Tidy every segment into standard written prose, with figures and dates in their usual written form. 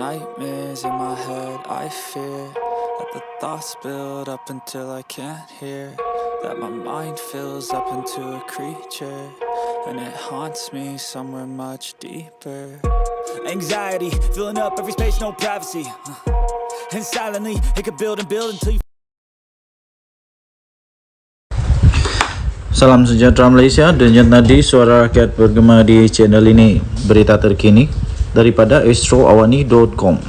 nightmares in my head, I fear that the thoughts build up until I can't hear, that my mind fills up into a creature, and it haunts me somewhere much deeper. Anxiety, filling up every space, no privacy, and silently, it could build and build until you. Salam sejahtera Malaysia, denyut nadi suara rakyat bergema di channel ini. Berita terkini daripada astroawani.com.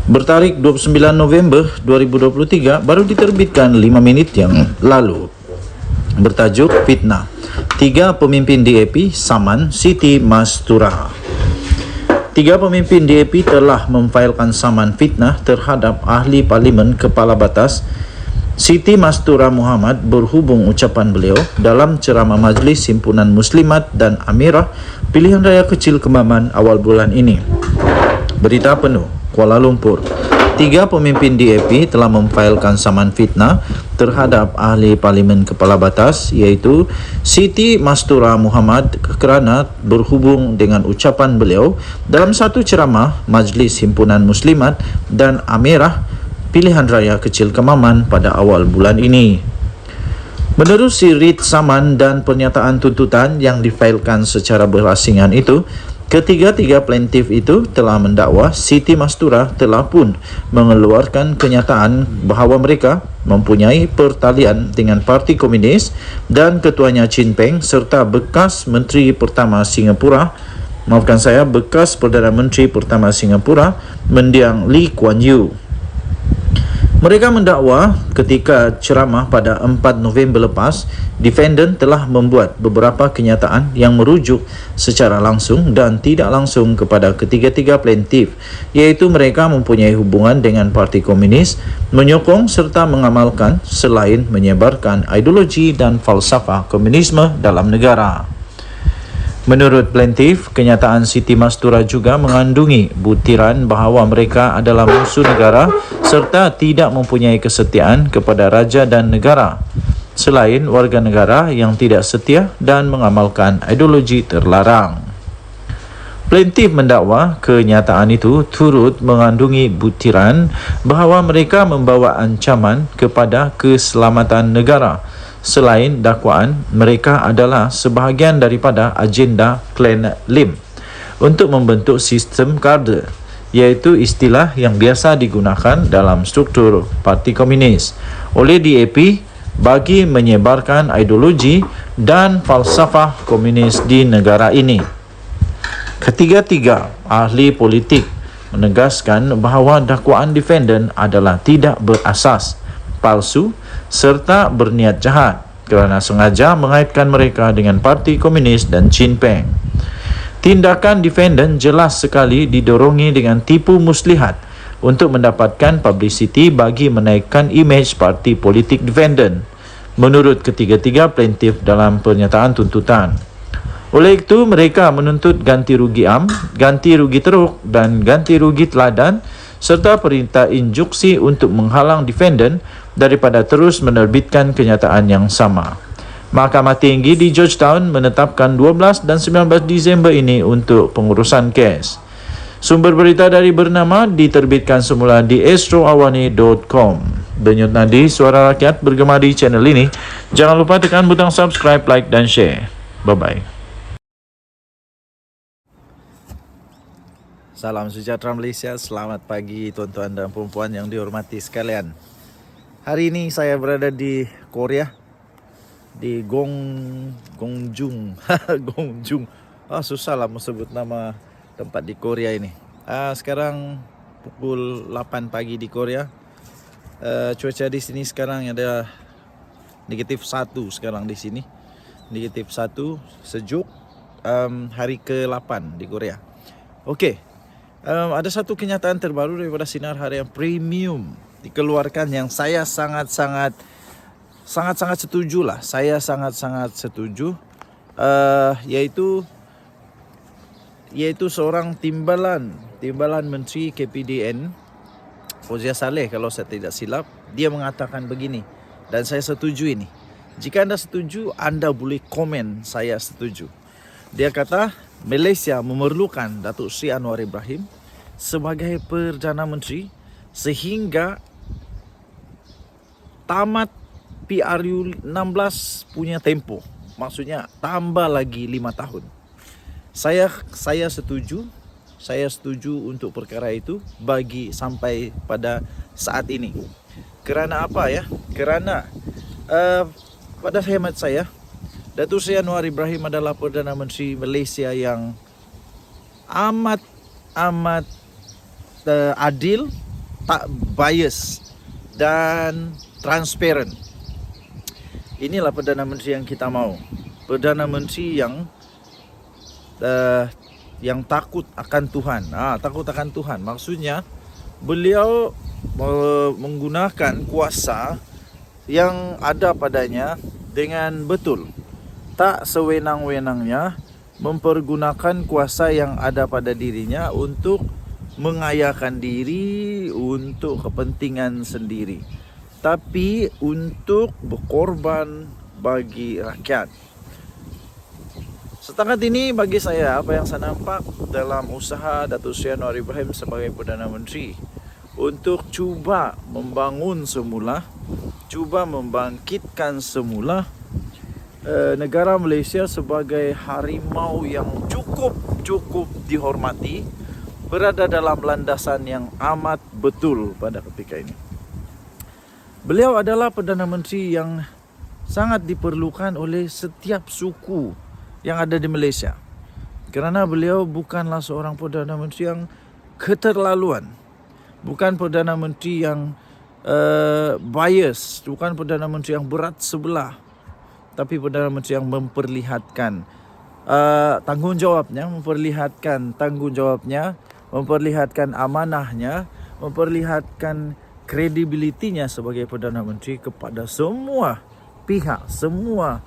Bertarikh 29 November 2023, baru diterbitkan 5 minit yang lalu. Bertajuk Fitnah, 3 pemimpin DAP saman Siti Mastura. 3 pemimpin DAP telah memfailkan saman fitnah terhadap ahli parlimen kepala batas Siti Mastura Muhammad berhubung ucapan beliau dalam ceramah Majlis Himpunan Muslimat dan Amirah Pilihan Raya Kecil Kemaman awal bulan ini. Berita penuh, Kuala Lumpur. 3 pemimpin DAP telah memfailkan saman fitnah terhadap ahli parlimen kepala batas iaitu Siti Mastura Muhammad kerana berhubung dengan ucapan beliau dalam satu ceramah Majlis Himpunan Muslimat dan Amirah Pilihan Raya Kecil Kemaman pada awal bulan ini. Menerusi writ saman dan pernyataan tuntutan yang difailkan secara berasingan itu, ketiga-tiga plaintiff itu telah mendakwa Siti Mastura telah pun mengeluarkan kenyataan bahawa mereka mempunyai pertalian dengan Parti Komunis dan ketuanya Chin Peng serta bekas Menteri Pertama Singapura, bekas Perdana Menteri Pertama Singapura, mendiang Lee Kuan Yew. Mereka mendakwa ketika ceramah pada 4 November lepas, defendant telah membuat beberapa kenyataan yang merujuk secara langsung dan tidak langsung kepada ketiga-tiga plaintiff, iaitu mereka mempunyai hubungan dengan Parti Komunis, menyokong serta mengamalkan selain menyebarkan ideologi dan falsafah komunisme dalam negara. Menurut plaintiff, kenyataan Siti Mastura juga mengandungi butiran bahawa mereka adalah musuh negara serta tidak mempunyai kesetiaan kepada raja dan negara, selain warga negara yang tidak setia dan mengamalkan ideologi terlarang. Plaintiff mendakwa kenyataan itu turut mengandungi butiran bahawa mereka membawa ancaman kepada keselamatan negara, selain dakwaan mereka adalah sebahagian daripada agenda Klan Lim untuk membentuk sistem kader, iaitu istilah yang biasa digunakan dalam struktur Parti Komunis oleh DAP bagi menyebarkan ideologi dan falsafah komunis di negara ini. Ketiga-tiga ahli politik menegaskan bahawa dakwaan defendant adalah tidak berasas, palsu serta berniat jahat kerana sengaja mengaitkan mereka dengan Parti Komunis dan Chin Peng. Tindakan defendant jelas sekali didorongi dengan tipu muslihat untuk mendapatkan publicity bagi menaikkan imej parti politik defendant, menurut ketiga-tiga plaintiff dalam pernyataan tuntutan. Oleh itu, mereka menuntut ganti rugi am, ganti rugi teruk dan ganti rugi teladan serta perintah injuksi untuk menghalang defendant daripada terus menerbitkan kenyataan yang sama. Mahkamah Tinggi di Georgetown menetapkan 12 dan 19 Disember ini untuk pengurusan kes. Sumber berita dari bernama diterbitkan semula di astroawani.com. Denyut nadi suara rakyat bergema di channel ini. Jangan lupa tekan butang subscribe, like dan share. Bye-bye. Salam sejahtera Malaysia, selamat pagi tuan-tuan dan perempuan yang dihormati sekalian. Hari ini saya berada di Korea, di Gongjung. Gongjung. Susah lah sebut nama tempat di Korea ini. Sekarang pukul 8 pagi di Korea. Cuaca di sini sekarang ada -1 sekarang di sini. -1, sejuk. Hari ke-8 di Korea. Okey. Ada satu kenyataan terbaru daripada Sinar Harian Premium dikeluarkan yang saya sangat-sangat setuju lah. Saya sangat-sangat setuju, yaitu seorang timbalan Menteri KPDN Fauzia Saleh, kalau saya tidak silap. Dia mengatakan begini, dan saya setuju ini. Jika anda setuju, anda boleh komen saya setuju. Dia kata Malaysia memerlukan Datuk Seri Anwar Ibrahim sebagai Perdana Menteri sehingga tamat PRU 16 punya tempo. Maksudnya tambah lagi 5 tahun. Saya setuju. Saya setuju untuk perkara itu bagi sampai pada saat ini. Kerana apa ya? Kerana pada hemat saya, Datuk Seri Anwar Ibrahim adalah Perdana Menteri Malaysia yang amat adil, tak bias dan transparent. Inilah Perdana Menteri yang kita mau. Perdana Menteri yang takut akan Tuhan. Takut akan Tuhan. Maksudnya beliau menggunakan kuasa yang ada padanya dengan betul. Tak sewenang-wenangnya mempergunakan kuasa yang ada pada dirinya untuk mengayakan diri untuk kepentingan sendiri, tapi untuk berkorban bagi rakyat. Setakat ini bagi saya apa yang saya nampak dalam usaha Datuk Seri Anwar Ibrahim sebagai Perdana Menteri untuk cuba membangun semula, cuba membangkitkan semula negara Malaysia sebagai harimau yang cukup dihormati, berada dalam landasan yang amat betul pada ketika ini. Beliau adalah Perdana Menteri yang sangat diperlukan oleh setiap suku yang ada di Malaysia. Kerana beliau bukanlah seorang Perdana Menteri yang keterlaluan. Bukan Perdana Menteri yang bias. Bukan Perdana Menteri yang berat sebelah. Tapi Perdana Menteri yang memperlihatkan tanggungjawabnya, memperlihatkan amanahnya, memperlihatkan kredibilitinya sebagai Perdana Menteri kepada semua pihak, semua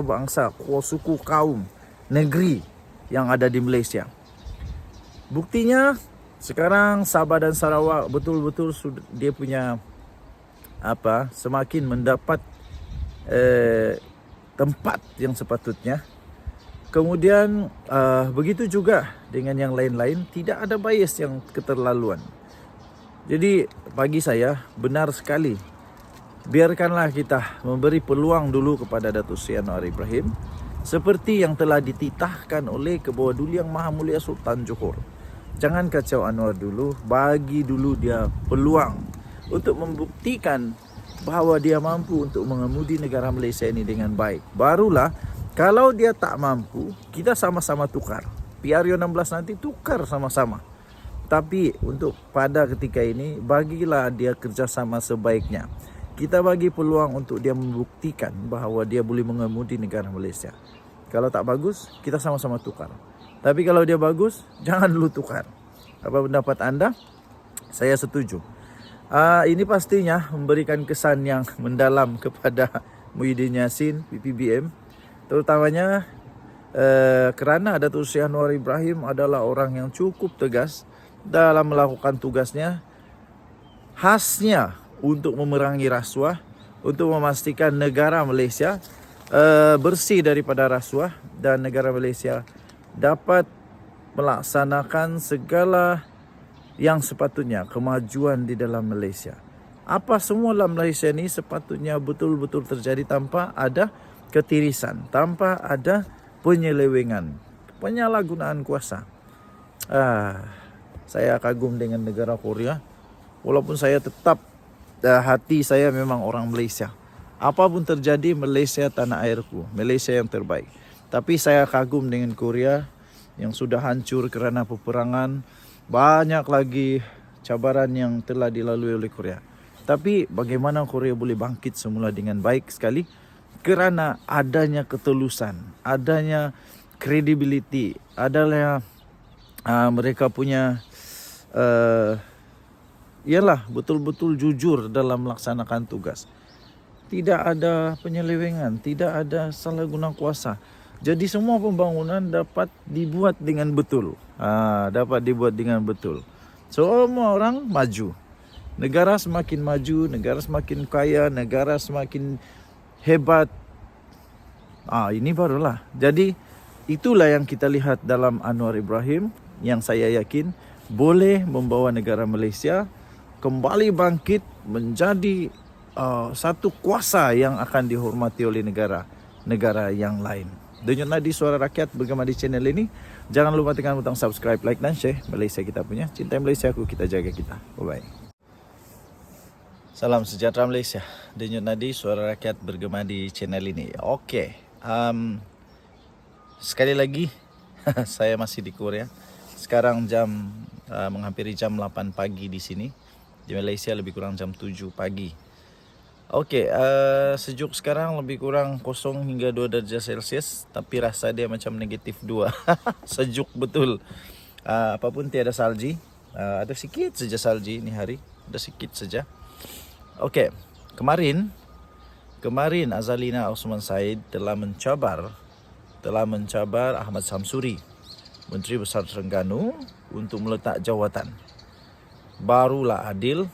bangsa, suku, kaum, negeri yang ada di Malaysia. Buktinya sekarang Sabah dan Sarawak betul-betul dia punya semakin mendapat tempat yang sepatutnya. Kemudian begitu juga dengan yang lain-lain, tidak ada bias yang keterlaluan. Jadi bagi saya benar sekali, biarkanlah kita memberi peluang dulu kepada Datuk Seri Anwar Ibrahim seperti yang telah dititahkan oleh Kebawah Duli Yang Maha Mulia Sultan Johor. Jangan kacau Anwar dulu, bagi dulu dia peluang untuk membuktikan bahawa dia mampu untuk mengemudi negara Malaysia ini dengan baik. Barulah kalau dia tak mampu, kita sama-sama tukar. PRU 16 nanti tukar sama-sama. Tapi untuk pada ketika ini, bagilah dia kerjasama sebaiknya. Kita bagi peluang untuk dia membuktikan bahawa dia boleh mengemudi negara Malaysia. Kalau tak bagus, kita sama-sama tukar. Tapi kalau dia bagus, jangan dulu tukar. Apa pendapat anda? Saya setuju. Ini pastinya memberikan kesan yang mendalam kepada Muhyiddin Yassin, PPBM. Terutamanya kerana Datuk Seri Anwar Ibrahim adalah orang yang cukup tegas dalam melakukan tugasnya. Khasnya untuk memerangi rasuah, untuk memastikan negara Malaysia bersih daripada rasuah dan negara Malaysia dapat melaksanakan segala yang sepatutnya, kemajuan di dalam Malaysia. Apa semua dalam Malaysia ini sepatutnya betul-betul terjadi tanpa ada ketirisan, tanpa ada penyelewengan, penyalahgunaan kuasa. Saya kagum dengan negara Korea. Walaupun saya tetap hati saya memang orang Malaysia. Apapun terjadi, Malaysia tanah airku, Malaysia yang terbaik. Tapi saya kagum dengan Korea yang sudah hancur kerana peperangan. Banyak lagi cabaran yang telah dilalui oleh Korea. Tapi bagaimana Korea boleh bangkit semula dengan baik sekali? Kerana adanya ketulusan, adanya credibility, adanya mereka punya ialah betul-betul jujur dalam melaksanakan tugas. Tidak ada penyelewengan, tidak ada salah guna kuasa. Jadi semua pembangunan dapat dibuat dengan betul. Dapat dibuat dengan betul. Semua orang maju. Negara semakin maju, negara semakin kaya, negara semakin hebat. Ini barulah. Jadi itulah yang kita lihat dalam Anwar Ibrahim yang saya yakin boleh membawa negara Malaysia kembali bangkit menjadi satu kuasa yang akan dihormati oleh negara yang lain. Denyut Nadi Suara Rakyat bergema di channel ini. Jangan lupa tekan butang subscribe, like dan share. Malaysia kita punya, cintai Malaysia aku, kita jaga kita. Bye bye. Salam sejahtera Malaysia. Denyut Nadi Suara Rakyat bergema di channel ini. Okey. Sekali lagi saya masih di Korea. Sekarang menghampiri jam 8 pagi di sini. Di Malaysia lebih kurang jam 7 pagi. Okey, sejuk sekarang lebih kurang 0 hingga 2 darjah Celsius, tapi rasa dia macam negatif 2. Sejuk betul. Apapun tiada salji. Ada sikit saja salji ni hari. Ada sikit saja. Okey, kemarin Azalina Osman Said telah mencabar Ahmad Samsuri, Menteri Besar Terengganu, untuk meletak jawatan. Barulah adil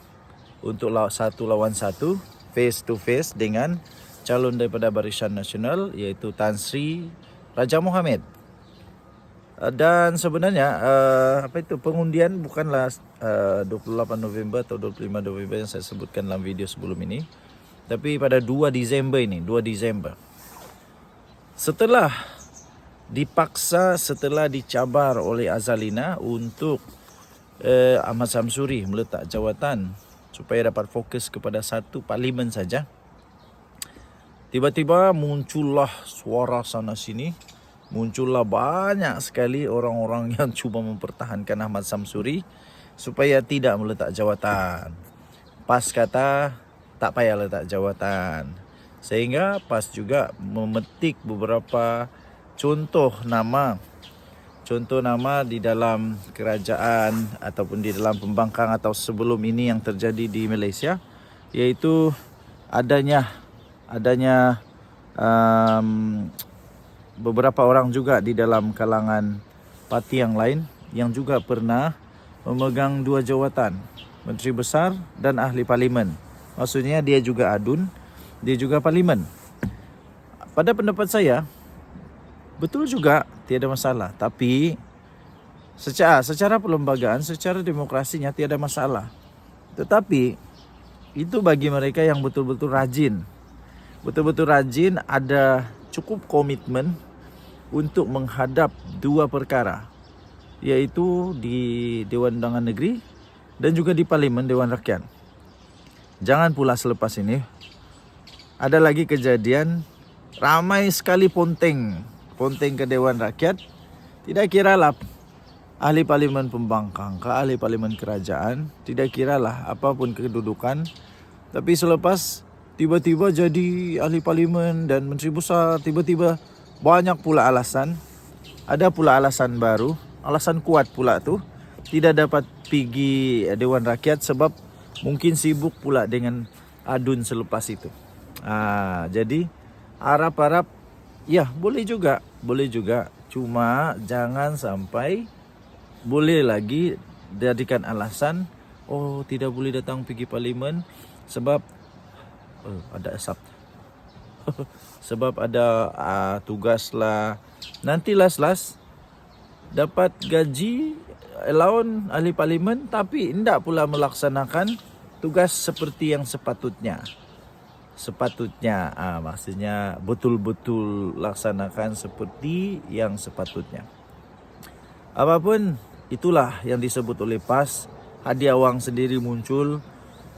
untuk 1 lawan 1, face to face dengan calon daripada Barisan Nasional, iaitu Tan Sri Raja Mohammed. Dan sebenarnya pengundian bukanlah 28 November atau 25 November yang saya sebutkan dalam video sebelum ini, tapi pada 2 Disember ini, 2 Disember. Setelah dicabar oleh Azalina untuk Ahmad Samsuri meletak jawatan supaya dapat fokus kepada satu parlimen saja, tiba-tiba muncullah suara sana sini. Muncullah banyak sekali orang-orang yang cuba mempertahankan Ahmad Samsuri supaya tidak meletak jawatan. PAS kata tak payah letak jawatan. Sehingga PAS juga memetik beberapa contoh nama di dalam kerajaan ataupun di dalam pembangkang atau sebelum ini yang terjadi di Malaysia, iaitu adanya beberapa orang juga di dalam kalangan parti yang lain yang juga pernah memegang 2 jawatan, Menteri Besar dan Ahli Parlimen. Maksudnya dia juga adun, dia juga parlimen. Pada pendapat saya, betul juga, tiada masalah. Tapi secara perlembagaan, secara demokrasinya tiada masalah. Tetapi itu bagi mereka yang betul-betul rajin. Betul-betul rajin, ada cukup komitmen untuk menghadap 2 perkara, iaitu di Dewan Undangan Negeri dan juga di Parlimen Dewan Rakyat. Jangan pula selepas ini ada lagi kejadian ramai sekali ponteng ke Dewan Rakyat. Tidak kiralah ahli parlimen pembangkang ke ahli parlimen kerajaan, tidak kiralah apapun kedudukan, tapi selepas tiba-tiba jadi ahli parlimen dan menteri besar, tiba-tiba banyak pula alasan. Ada pula alasan baru, alasan kuat pula tu, tidak dapat pergi Dewan Rakyat sebab mungkin sibuk pula dengan adun selepas itu. Jadi harap-harap ya boleh juga. Cuma jangan sampai boleh lagi jadikan alasan tidak boleh datang pergi parlimen sebab ada asap. Sebab ada tugas lah. Nanti last dapat gaji allowance ahli parlimen tapi tidak pula melaksanakan tugas seperti yang sepatutnya. Maksudnya betul-betul laksanakan seperti yang sepatutnya. Apapun itulah yang disebut oleh PAS. Hadiah wang sendiri muncul.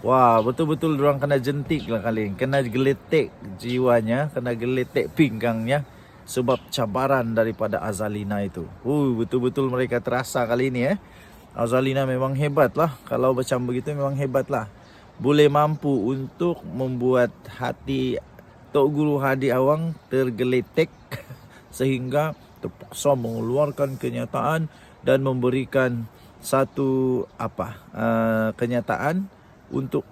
Wah, betul-betul diorang kena jentik lah kali. Kena geletek jiwanya, kena geletek pinggangnya sebab cabaran daripada Azalina itu. Betul-betul mereka terasa kali ini. Azalina memang hebat lah. Kalau macam begitu memang hebat lah. Boleh mampu untuk membuat hati Tok Guru Hadi Awang tergeletek sehingga terpaksa mengeluarkan kenyataan dan memberikan satu kenyataan untuk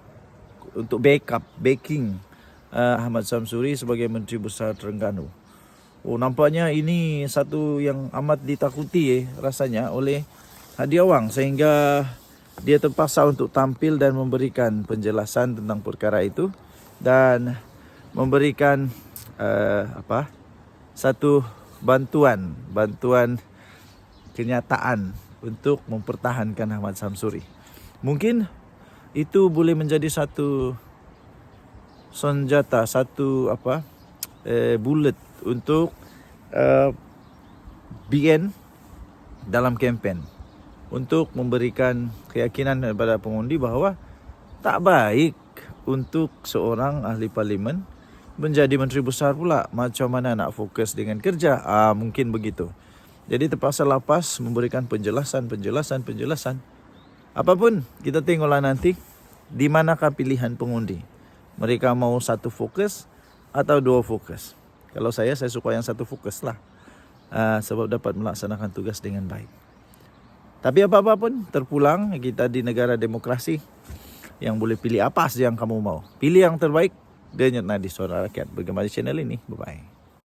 backing Ahmad Samsuri sebagai Menteri Besar Terengganu. Nampaknya ini satu yang amat ditakuti rasanya oleh Hadi Awang sehingga dia terpaksa untuk tampil dan memberikan penjelasan tentang perkara itu dan memberikan satu bantuan kenyataan untuk mempertahankan Ahmad Samsuri. Mungkin itu boleh menjadi satu senjata, satu bullet untuk BN dalam kempen, untuk memberikan keyakinan kepada pengundi bahawa tak baik untuk seorang ahli parlimen menjadi menteri besar pula. Macam mana nak fokus dengan kerja? Mungkin begitu. Jadi terpaksa lapas memberikan penjelasan. Apapun, kita tengoklah nanti di manakah pilihan pengundi. Mereka mau satu fokus atau dua fokus. Kalau saya suka yang satu fokus lah. Sebab dapat melaksanakan tugas dengan baik. Tapi apa-apa pun, terpulang kita di negara demokrasi yang boleh pilih apa saja yang kamu mau. Pilih yang terbaik. Denyut Nadi, Suara Rakyat. Bergema di channel ini. Bye-bye.